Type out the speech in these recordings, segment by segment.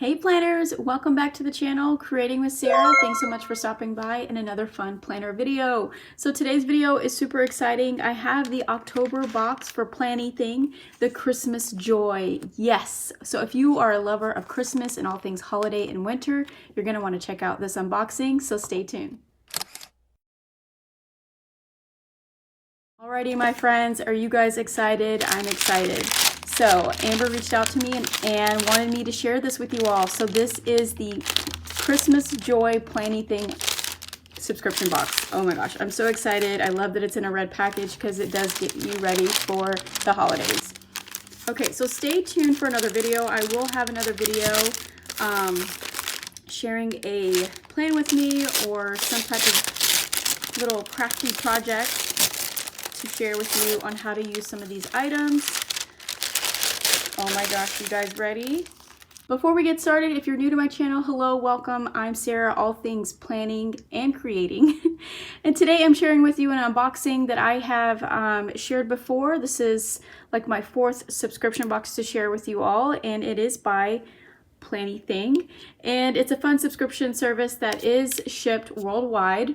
Hey planners, welcome back to the channel, Creating with Sarah. Thanks so much for stopping by in another fun planner video. So today's video is super exciting. I have the October box for Planything, the Christmas joy. Yes. So if you are a lover of Christmas and all things holiday and winter, you're going to want to check out this unboxing, so stay tuned. Alrighty, my friends, are you guys excited? I'm excited. So Amber reached out to me and wanted me to share this with you all. So this is the Christmas Joy Planything subscription box. Oh my gosh, I'm so excited. I love that it's in a red package because it does get you ready for the holidays. Okay, so stay tuned for another video. I will have another video sharing a plan with me or some type of little crafty project to share with you on how to use some of these items. Oh my gosh, you guys ready? Before we get started, if you're new to my channel, hello, welcome. I'm Sarah, all things planning and creating. And today I'm sharing with you an unboxing that I have shared before. This is like my fourth subscription box to share with you all, and it is by Planything. And it's a fun subscription service that is shipped worldwide,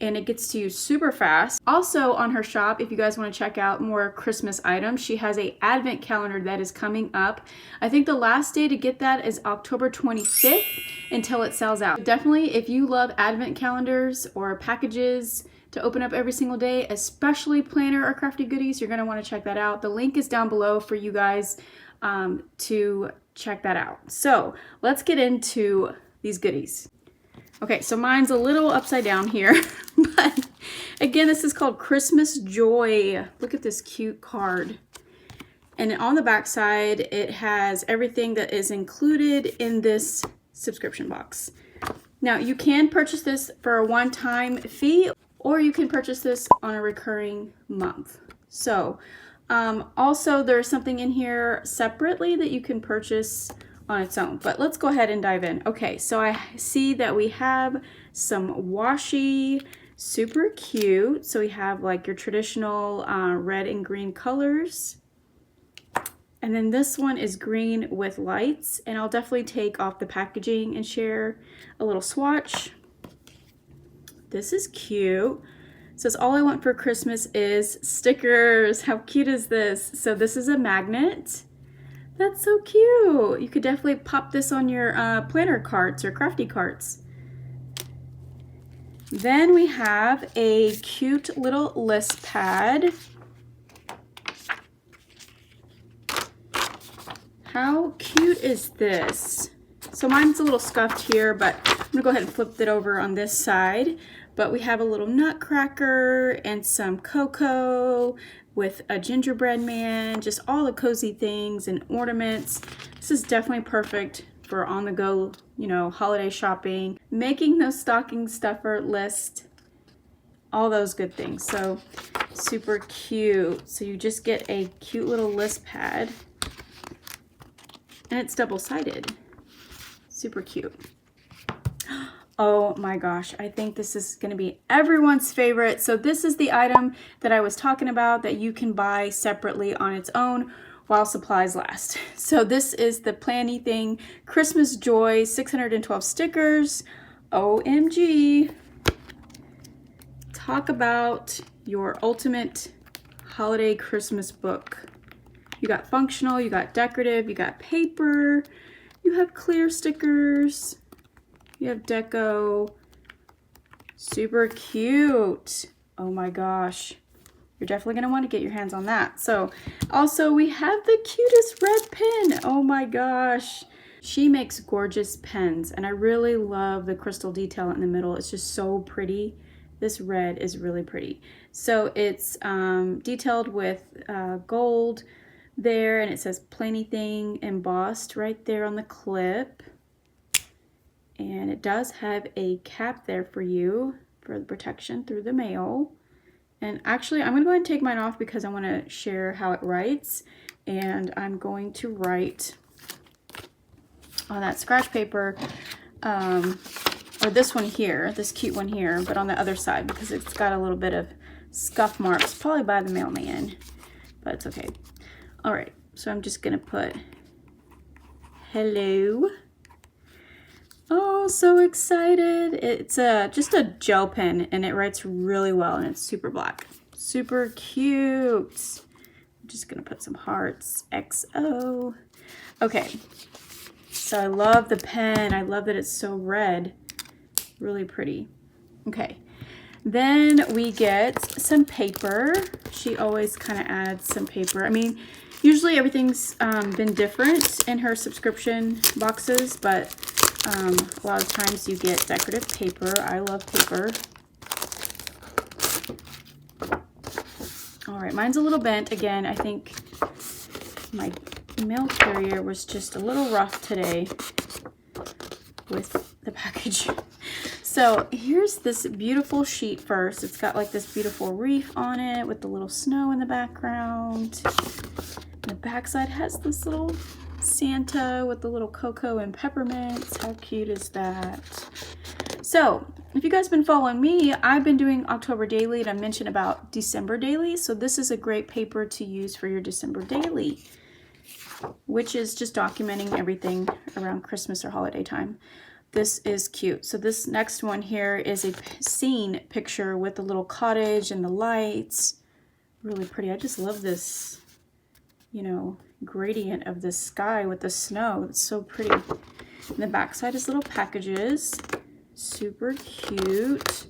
and it gets to you super fast. Also on her shop, if you guys want to check out more Christmas items, she has a advent calendar that is coming up. I think the last day to get that is October 25th until it sells out. Definitely, if you love advent calendars or packages to open up every single day, especially planner or crafty goodies, you're going to want to check that out. The link is down below for you guys to check that out. So let's get into these goodies. Okay, so mine's a little upside down here, but again, this is called Christmas Joy. Look at this cute card. And on the back side, it has everything that is included in this subscription box. Now, you can purchase this for a one-time fee, or you can purchase this on a recurring month. So, also there's something in here separately that you can purchase on its own, but let's go ahead and dive in. Okay, so I see that we have some washi, super cute. So we have like your traditional red and green colors. And then this one is green with lights, and I'll definitely take off the packaging and share a little swatch. This is cute. It says, all I want for Christmas is stickers. How cute is this? So this is a magnet. That's so cute. You could definitely pop this on your planner carts or crafty carts. Then we have a cute little list pad. How cute is this? So mine's a little scuffed here, but I'm gonna go ahead and flip it over on this side. But we have a little nutcracker and some cocoa with a gingerbread man, just all the cozy things and ornaments. This is definitely perfect for on the go, you know, holiday shopping, making those stocking stuffer list, all those good things. So super cute. So you just get a cute little list pad, and it's double-sided. Super cute. Oh my gosh, I think this is going to be everyone's favorite. So this is the item that I was talking about that you can buy separately on its own while supplies last. So this is the Planything Christmas Joy 612 stickers. OMG. Talk about your ultimate holiday Christmas book. You got functional, you got decorative, you got paper, you have clear stickers. You have deco. Super cute. Oh my gosh. You're definitely going to want to get your hands on that. So also we have the cutest red pen. Oh my gosh. She makes gorgeous pens, and I really love the crystal detail in the middle. It's just so pretty. This red is really pretty. So it's detailed with gold there, and it says Planything embossed right there on the clip. And it does have a cap there for you for the protection through the mail. And actually, I'm going to go ahead and take mine off because I want to share how it writes. And I'm going to write on that scratch paper, or this one here, this cute one here, but on the other side because it's got a little bit of scuff marks, probably by the mailman, but it's okay. All right, so I'm just going to put hello. so excited. It's just a gel pen and it writes really well and it's super black. Super cute. I'm just gonna put some hearts. XO. Okay, so I love the pen. I love that it's so red. Really pretty. Okay, then we get some paper. She always kind of adds some paper. I mean, usually everything's been different in her subscription boxes, but a lot of times you get decorative paper. I love paper. All right, mine's a little bent. Again, I think my mail carrier was just a little rough today with the package. So here's this beautiful sheet first. It's got like this beautiful reef on it with the little snow in the background. And the backside has this little Santa with the little cocoa and peppermints. How cute is that? So if you guys have been following me, I've been doing October daily and I mentioned about December daily. So this is a great paper to use for your December daily, which is just documenting everything around Christmas or holiday time. This is cute. So this next one here is a scene picture with the little cottage and the lights. Really pretty. I just love this, you know, gradient of the sky with the snow. It's so pretty. And the back side is little packages. Super cute.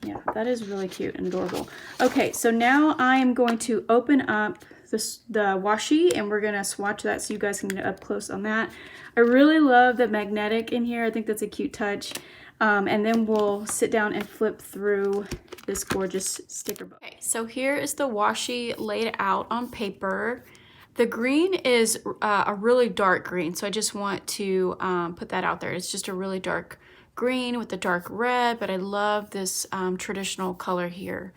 Yeah, that is really cute and adorable. Okay, so now I am going to open up the washi and we're gonna swatch that so you guys can get up close on that. I really love the magnetic in here. I think that's a cute touch. And then we'll sit down and flip through this gorgeous sticker book. Okay, so here is the washi laid out on paper. The green is a really dark green, so I just want to put that out there. It's just a really dark green with the dark red, but I love this traditional color here.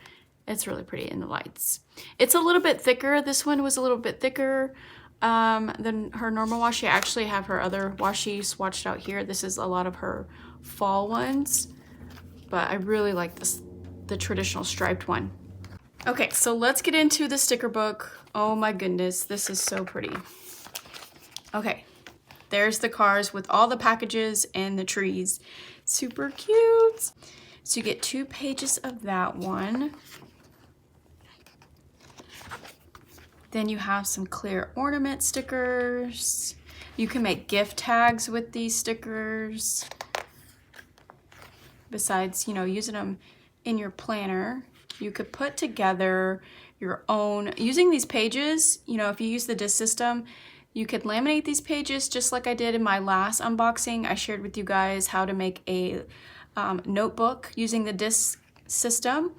It's really pretty in the lights. It's a little bit thicker. This one was a little bit thicker than her normal washi. I actually have her other washi swatched out here. This is a lot of her fall ones, but I really like this, the traditional striped one. Okay, so let's get into the sticker book. Oh my goodness, this is so pretty. Okay, there's the cars with all the packages and the trees. Super cute. So you get 2 pages of that one. Then you have some clear ornament stickers. You can make gift tags with these stickers. Besides, you know, using them in your planner, you could put together your own, using these pages, you know, if you use the disc system, you could laminate these pages just like I did in my last unboxing. I shared with you guys how to make a notebook using the disc system.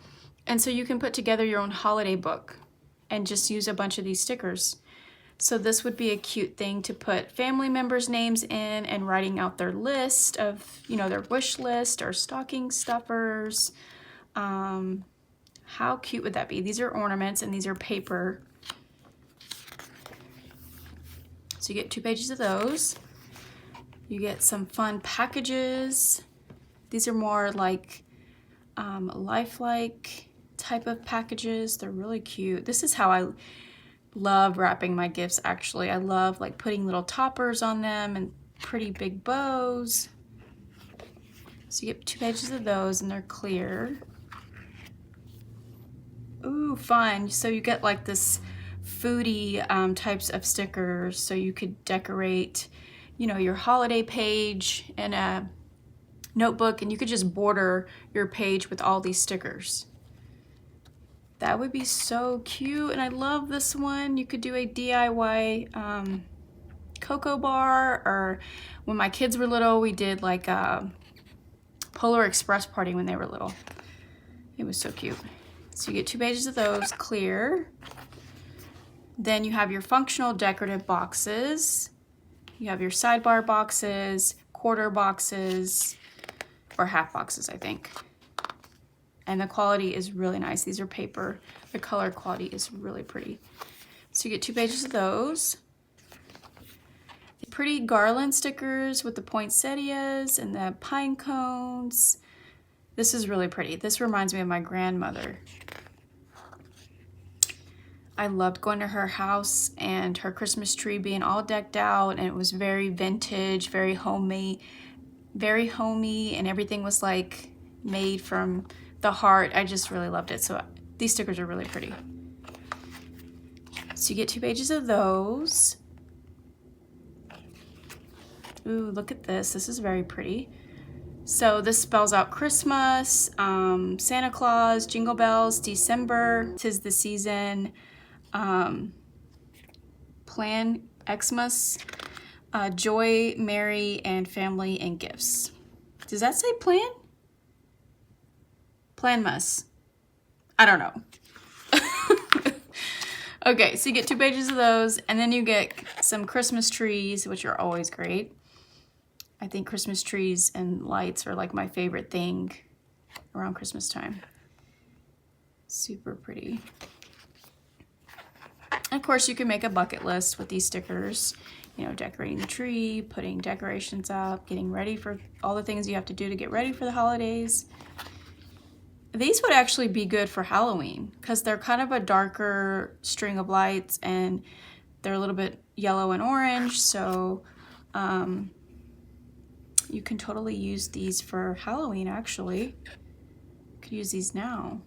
And so you can put together your own holiday book and just use a bunch of these stickers. So this would be a cute thing to put family members' names in and writing out their list of, you know, their wish list or stocking stuffers. How cute would that be? These are ornaments and these are paper. So you get 2 pages of those. You get some fun packages. These are more like lifelike type of packages. They're really cute. This is how I love wrapping my gifts, actually. I love like putting little toppers on them and pretty big bows. So you get 2 pages of those and they're clear. Ooh, fun. So you get like this foodie types of stickers, so you could decorate, you know, your holiday page in a notebook and you could just border your page with all these stickers. That would be so cute, and I love this one. You could do a DIY cocoa bar, or when my kids were little, we did like a Polar Express party when they were little. It was so cute. So you get 2 pages of those, clear. Then you have your functional decorative boxes. You have your sidebar boxes, quarter boxes, or half boxes, I think. And the quality is really nice. These are paper. The color quality is really pretty. So you get 2 pages of those. The pretty garland stickers with the poinsettias and the pine cones. This is really pretty. This reminds me of my grandmother. I loved going to her house and her Christmas tree being all decked out, and it was very vintage, very homey, and everything was like made from the heart. I just really loved it. So these stickers are really pretty. So you get 2 pages of those. Ooh, look at this. This is very pretty. So this spells out Christmas, Santa Claus, Jingle Bells, December, 'tis the season, Plan Xmas, Joy, Merry, and Family and Gifts. Does that say Plan? Planmas. I don't know. Okay, so you get 2 pages of those, and then you get some Christmas trees, which are always great. I think Christmas trees and lights are like my favorite thing around Christmas time. Super pretty. And of course, you can make a bucket list with these stickers. You know, decorating the tree, putting decorations up, getting ready for all the things you have to do to get ready for the holidays. These would actually be good for Halloween because they're kind of a darker string of lights and they're a little bit yellow and orange. So you can totally use these for Halloween, actually. You could use these now.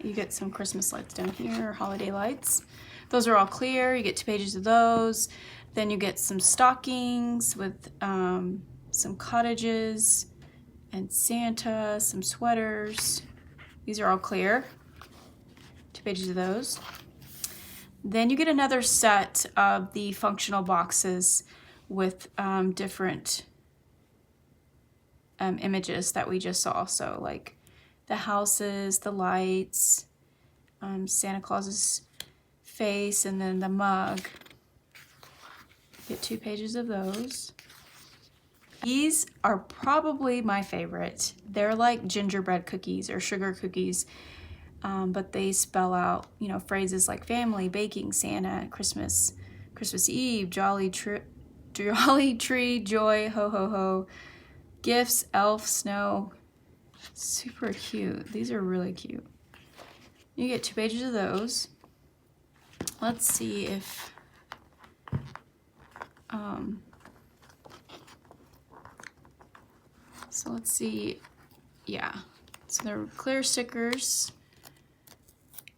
You get some Christmas lights down here, holiday lights. Those are all clear. You get 2 pages of those. Then you get some stockings with some cottages and Santa, some sweaters. These are all clear. 2 pages of those. Then you get another set of the functional boxes with different images that we just saw. So like the houses, the lights, Santa Claus's face, and then the mug. Get 2 pages of those. These are probably my favorite. They're like gingerbread cookies or sugar cookies, but they spell out, you know, phrases like family, baking, Santa, Christmas, Christmas Eve, jolly tree, joy, ho ho ho, gifts, elf, snow. Super cute. These are really cute. You get 2 pages of those. Let's see if so let's see, yeah, so they're clear stickers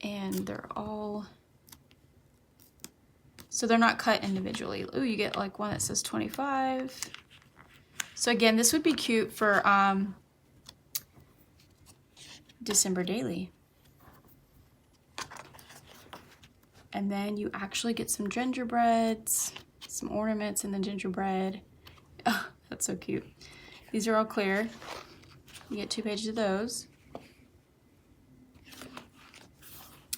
and they're all, so they're not cut individually. Ooh, you get like one that says 25. So again, this would be cute for December daily. And then you actually get some gingerbreads, some ornaments in the gingerbread. Oh, that's so cute. These are all clear. You get 2 pages of those.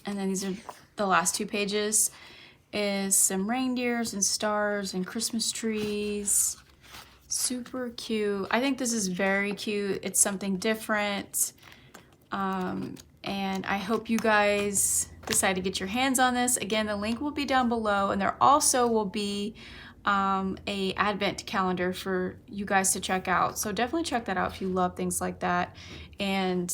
And then these are the last 2 pages is some reindeers and stars and Christmas trees. Super cute. I think this is very cute. It's something different. And I hope you guys decide to get your hands on this. Again, the link will be down below, and there also will be a advent calendar for you guys to check out. So definitely check that out if you love things like that. And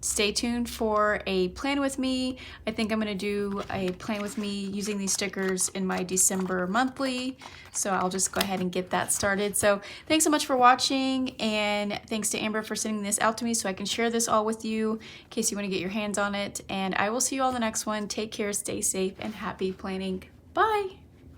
stay tuned for a plan with me. I think I'm gonna do a plan with me using these stickers in my December monthly. So I'll just go ahead and get that started. So thanks so much for watching, and thanks to Amber for sending this out to me so I can share this all with you in case you wanna get your hands on it. And I will see you all in the next one. Take care, stay safe, and happy planning. Bye.